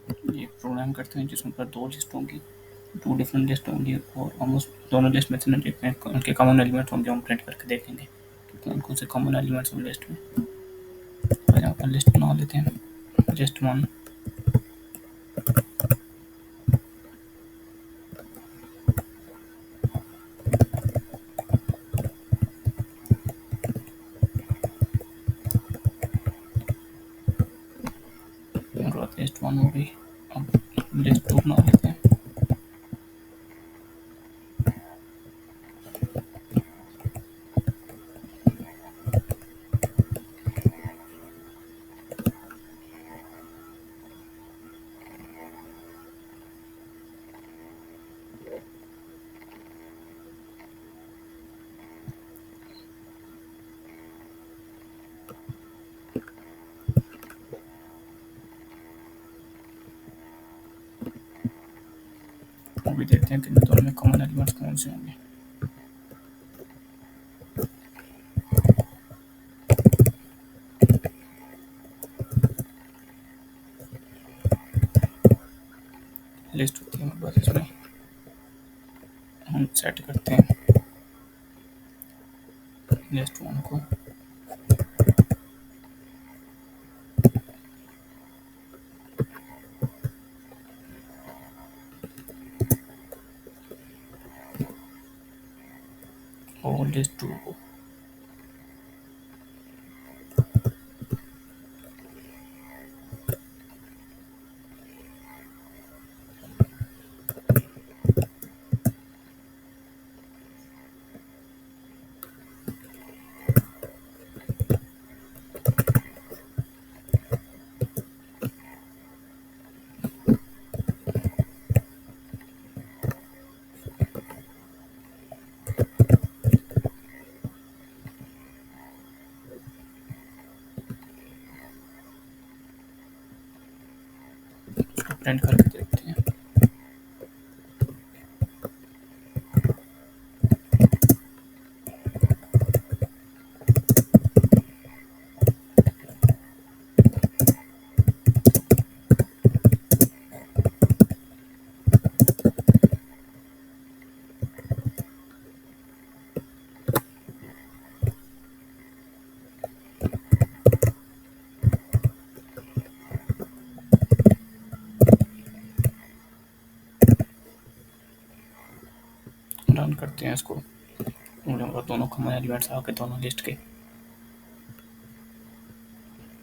ये प्रोग्राम करते हैं जिसमें पर दो लिस्ट होंगी, टू डिफरेंट लिस्ट होंगी और ऑलमोस्ट दोनों लिस्ट में से ना जितने उनके कॉमन एलिमेंट्स होंगे हम प्रिंट करके देखेंगे कि कौन से कॉमन एलिमेंट्स होंगे लिस्ट में। तो यहाँ पर लिस्ट बना लेते हैं लिस्ट वन। लिस्ट वन हो गई। अब लिस्ट टू बना लेते हैं। अभी देखते हैं कि दोनों में कॉमन एलिमेंट्स कौन से होंगे। लिस्ट होती है हमारे पास, इसमें हम सेट करते हैं लिस्ट वन को। और लिस्ट टू को। प्रिंट करके देखते हैं। रन करते हैं इसको। दोनों कॉमन एलिमेंट्स आ गए दोनों लिस्ट के।